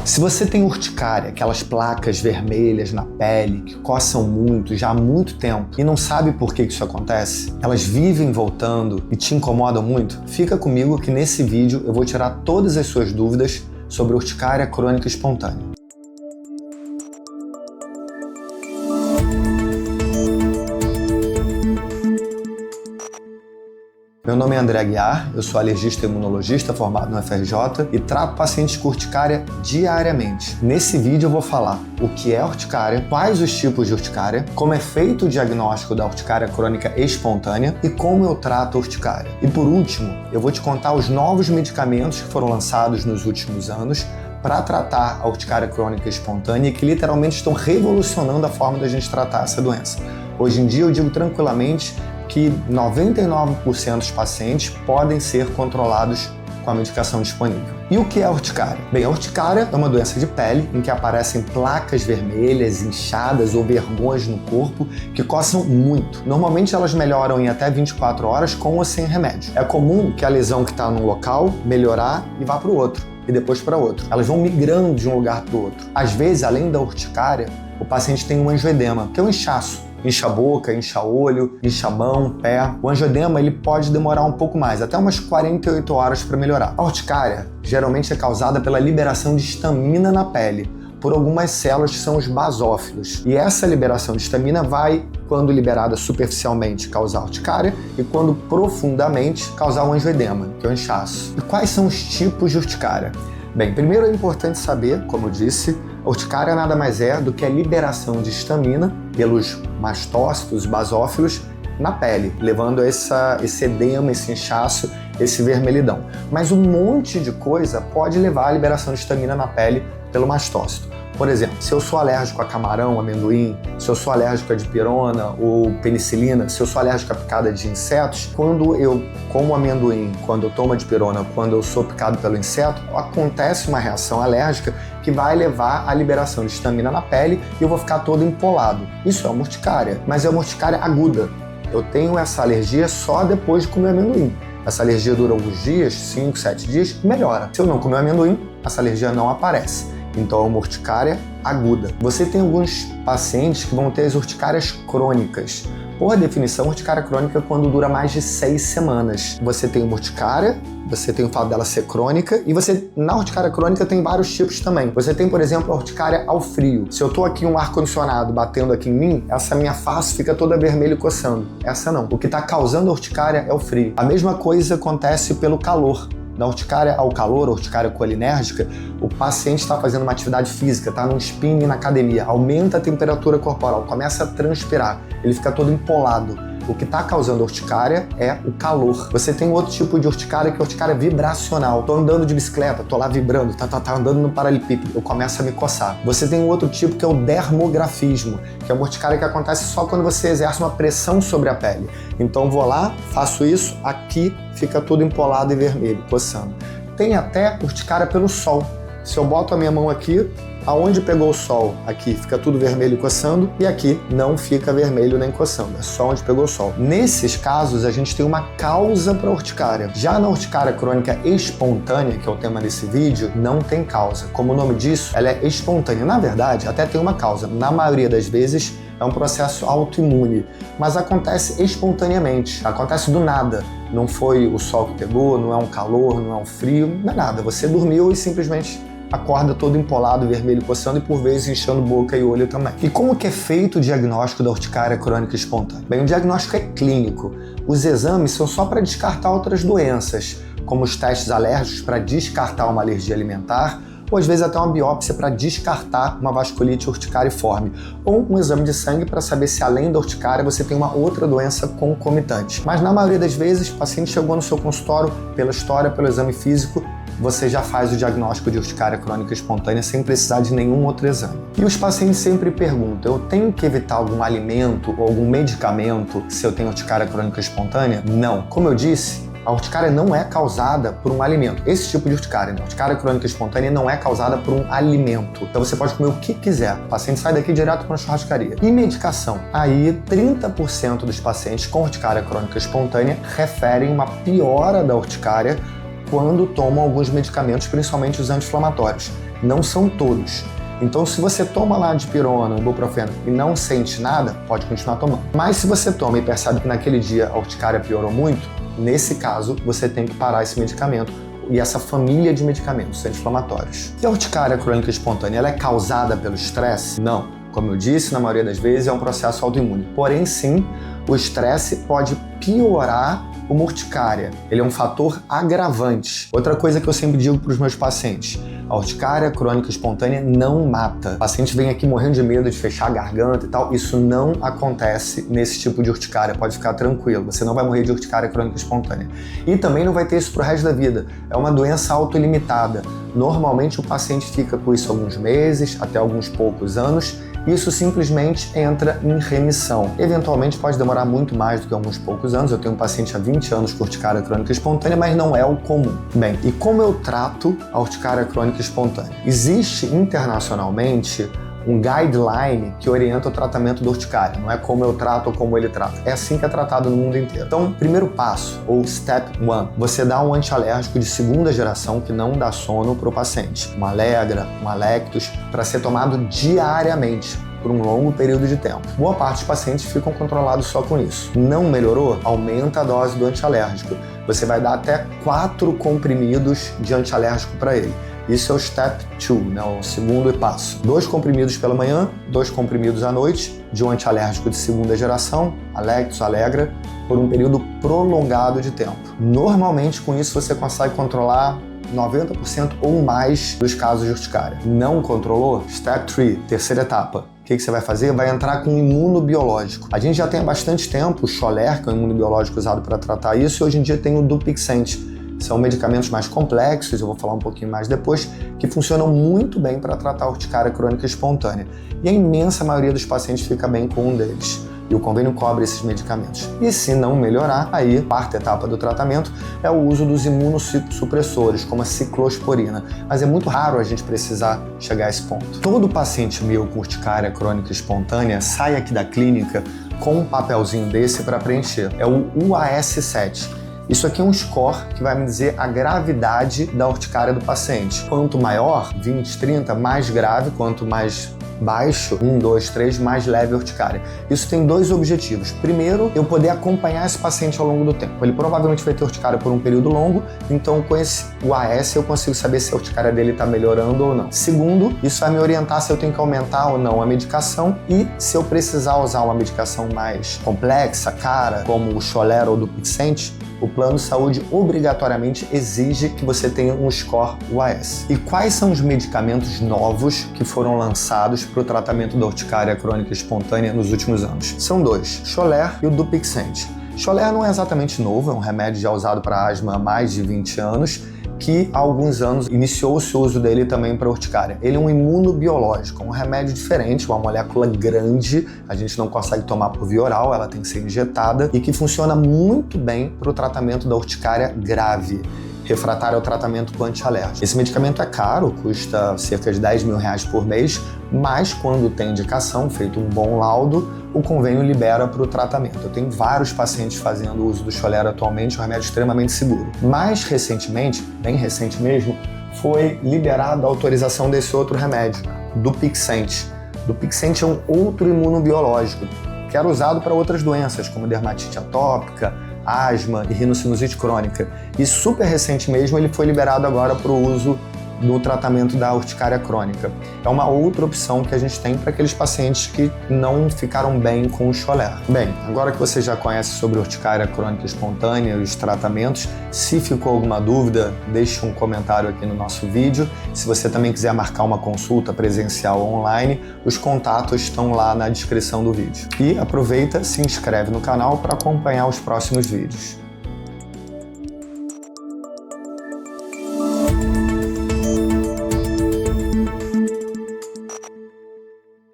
Se você tem urticária, aquelas placas vermelhas na pele que coçam muito já há muito tempo e não sabe por que isso acontece, elas vivem voltando e te incomodam muito, fica comigo que nesse vídeo eu vou tirar todas as suas dúvidas sobre urticária crônica espontânea. Meu nome é André Aguiar, eu sou alergista e imunologista formado no FRJ e trato pacientes com urticária diariamente. Nesse vídeo eu vou falar o que é urticária, quais os tipos de urticária, como é feito o diagnóstico da urticária crônica espontânea e como eu trato a urticária. E por último, eu vou te contar os novos medicamentos que foram lançados nos últimos anos para tratar a urticária crônica espontânea e que literalmente estão revolucionando a forma da gente tratar essa doença. Hoje em dia eu digo tranquilamente que 99% dos pacientes podem ser controlados com a medicação disponível. E o que é a urticária? Bem, a urticária é uma doença de pele em que aparecem placas vermelhas, inchadas ou vergões no corpo que coçam muito. Normalmente elas melhoram em até 24 horas com ou sem remédio. É comum que a lesão que está num local melhorar e vá para o outro e depois para outro. Elas vão migrando de um lugar para o outro. Às vezes, além da urticária, o paciente tem um angioedema, que é um inchaço. Incha a boca, incha olho, incha a mão, pé. O angioedema ele pode demorar um pouco mais, até umas 48 horas para melhorar. A urticária geralmente é causada pela liberação de histamina na pele, por algumas células que são os basófilos. E essa liberação de histamina vai, quando liberada superficialmente, causar urticária e quando profundamente, causar o angioedema, que é o inchaço. E quais são os tipos de urticária? Bem, primeiro é importante saber, como eu disse, a urticária nada mais é do que a liberação de histamina pelos mastócitos, basófilos, na pele, levando a esse edema, esse inchaço, esse vermelhidão. Mas um monte de coisa pode levar à liberação de histamina na pele pelo mastócito. Por exemplo, se eu sou alérgico a camarão, amendoim, se eu sou alérgico a dipirona ou penicilina, se eu sou alérgico a picada de insetos, quando eu como amendoim, quando eu tomo a dipirona, quando eu sou picado pelo inseto, acontece uma reação alérgica que vai levar à liberação de histamina na pele e eu vou ficar todo empolado. Isso é uma urticária, mas é uma urticária aguda. Eu tenho essa alergia só depois de comer amendoim. Essa alergia dura alguns dias, 5, 7 dias, e melhora. Se eu não comer amendoim, essa alergia não aparece. Então é uma urticária aguda. Você tem alguns pacientes que vão ter as urticárias crônicas. Por definição, urticária crônica é quando dura mais de 6 semanas. Você tem uma urticária, você tem o fato dela ser crônica e você, na urticária crônica, tem vários tipos também. Você tem, por exemplo, a urticária ao frio. Se eu tô aqui um ar-condicionado batendo aqui em mim, essa minha face fica toda vermelha e coçando. Essa não. O que está causando a urticária é o frio. A mesma coisa acontece pelo calor. Da urticária ao calor, urticária colinérgica, o paciente está fazendo uma atividade física, está num spinning na academia, aumenta a temperatura corporal, começa a transpirar, ele fica todo empolado. O que está causando a urticária é o calor. Você tem outro tipo de urticária que é a urticária vibracional. Estou andando de bicicleta, estou lá vibrando, tá andando no paralelepípedo, eu começo a me coçar. Você tem um outro tipo que é o dermografismo, que é uma urticária que acontece só quando você exerce uma pressão sobre a pele. Então vou lá, faço isso, aqui fica tudo empolado e vermelho, coçando. Tem até urticária pelo sol. Se eu boto a minha mão aqui, aonde pegou o sol, aqui fica tudo vermelho coçando e aqui não fica vermelho nem coçando, é só onde pegou o sol. Nesses casos, a gente tem uma causa para urticária. Já na urticária crônica espontânea, que é o tema desse vídeo, não tem causa. Como o nome disso, ela é espontânea. Na verdade, até tem uma causa. Na maioria das vezes, é um processo autoimune, mas acontece espontaneamente, acontece do nada. Não foi o sol que pegou, não é um calor, não é um frio, não é nada. Você dormiu e simplesmente acorda todo empolado, vermelho, coçando e por vezes inchando boca e olho também. E como que é feito o diagnóstico da urticária crônica espontânea? Bem, o diagnóstico é clínico. Os exames são só para descartar outras doenças, como os testes alérgicos para descartar uma alergia alimentar, ou às vezes até uma biópsia para descartar uma vasculite urticariforme, ou um exame de sangue para saber se além da urticária você tem uma outra doença concomitante. Mas na maioria das vezes, o paciente chegou no seu consultório pela história, pelo exame físico, você já faz o diagnóstico de urticária crônica espontânea sem precisar de nenhum outro exame. E os pacientes sempre perguntam, eu tenho que evitar algum alimento ou algum medicamento se eu tenho urticária crônica espontânea? Não. Como eu disse, a urticária não é causada por um alimento. Esse tipo de urticária, né? A urticária crônica espontânea não é causada por um alimento. Então você pode comer o que quiser. O paciente sai daqui direto para uma churrascaria. E medicação? Aí 30% dos pacientes com urticária crônica espontânea referem uma piora da urticária quando tomam alguns medicamentos, principalmente os anti-inflamatórios. não são todos. Então, se você toma lá dipirona, ibuprofeno e não sente nada, pode continuar tomando. Mas se você toma e percebe que naquele dia a urticária piorou muito, nesse caso, você tem que parar esse medicamento e essa família de medicamentos anti-inflamatórios. E a urticária crônica espontânea, ela é causada pelo estresse? Não. Como eu disse, na maioria das vezes é um processo autoimune. Porém, sim, o estresse pode piorar uma urticária. Ele é um fator agravante. Outra coisa que eu sempre digo para os meus pacientes, a urticária crônica espontânea não mata. O paciente vem aqui morrendo de medo de fechar a garganta e tal. Isso não acontece nesse tipo de urticária. Pode ficar tranquilo. Você não vai morrer de urticária crônica espontânea. E também não vai ter isso pro resto da vida. É uma doença autolimitada. Normalmente o paciente fica com isso alguns meses, até alguns poucos anos. Isso simplesmente entra em remissão. Eventualmente pode demorar muito mais do que alguns poucos anos. Eu tenho um paciente há 20 anos com urticária crônica espontânea, mas não é o comum. Bem, e como eu trato a urticária crônica espontânea? Existe internacionalmente um guideline que orienta o tratamento da urticária. Não é como eu trato ou como ele trata. É assim que é tratado no mundo inteiro. Então, primeiro passo, ou step 1, você dá um antialérgico de segunda geração que não dá sono para o paciente. Um Allegra, um Alectos, para ser tomado diariamente por um longo período de tempo. Boa parte dos pacientes ficam controlados só com isso. Não melhorou? Aumenta a dose do antialérgico. Você vai dar até 4 comprimidos de antialérgico para ele. Isso é o Step 2, né, o segundo passo. 2 comprimidos pela manhã, 2 comprimidos à noite, de um antialérgico de segunda geração, Alectos, Allegra, por um período prolongado de tempo. Normalmente, com isso, você consegue controlar 90% ou mais dos casos de urticária. Não controlou? Step 3, terceira etapa. O que você vai fazer? Vai entrar com um imunobiológico. A gente já tem há bastante tempo o Xolair, que é um imunobiológico usado para tratar isso, e hoje em dia tem o Dupixent. São medicamentos mais complexos, eu vou falar um pouquinho mais depois, que funcionam muito bem para tratar a urticária crônica espontânea. E a imensa maioria dos pacientes fica bem com um deles. E o convênio cobre esses medicamentos. E se não melhorar, aí, a quarta etapa do tratamento é o uso dos imunossupressores, como a ciclosporina. Mas é muito raro a gente precisar chegar a esse ponto. Todo paciente meu com urticária crônica espontânea sai aqui da clínica com um papelzinho desse para preencher. É o UAS7. Isso aqui é um score que vai me dizer a gravidade da urticária do paciente. Quanto maior, 20, 30, mais grave, quanto mais baixo, 1, 2, 3, mais leve a urticária. Isso tem 2 objetivos. Primeiro, eu poder acompanhar esse paciente ao longo do tempo. Ele provavelmente vai ter urticária por um período longo, então com esse UAS eu consigo saber se a urticária dele está melhorando ou não. Segundo, isso vai me orientar se eu tenho que aumentar ou não a medicação e se eu precisar usar uma medicação mais complexa, cara, como o Xolair ou o Dupixent, o plano de saúde obrigatoriamente exige que você tenha um score UAS. E quais são os medicamentos novos que foram lançados para o tratamento da urticária crônica espontânea nos últimos anos? São 2, Xolair e o Dupixent. Xolair não é exatamente novo, é um remédio já usado para asma há mais de 20 anos, que há alguns anos iniciou-se o uso dele também para urticária. Ele é um imunobiológico, um remédio diferente, uma molécula grande, a gente não consegue tomar por via oral, ela tem que ser injetada e que funciona muito bem para o tratamento da urticária grave, refratária ao tratamento com antialérgico. Esse medicamento é caro, custa cerca de R$10 mil por mês, mas quando tem indicação, feito um bom laudo, o convênio libera para o tratamento. Eu tenho vários pacientes fazendo uso do Xolair atualmente, um remédio extremamente seguro. Mais recentemente, bem recente mesmo, foi liberada a autorização desse outro remédio, Dupixent. Dupixent é um outro imunobiológico, que era usado para outras doenças, como dermatite atópica, asma e rinocinusite crônica. E super recente mesmo ele foi liberado agora para o uso do tratamento da urticária crônica. É uma outra opção que a gente tem para aqueles pacientes que não ficaram bem com o Xolair. Bem, agora que você já conhece sobre urticária crônica espontânea e os tratamentos, se ficou alguma dúvida, deixe um comentário aqui no nosso vídeo. Se você também quiser marcar uma consulta presencial ou online, os contatos estão lá na descrição do vídeo. E aproveita, se inscreve no canal para acompanhar os próximos vídeos.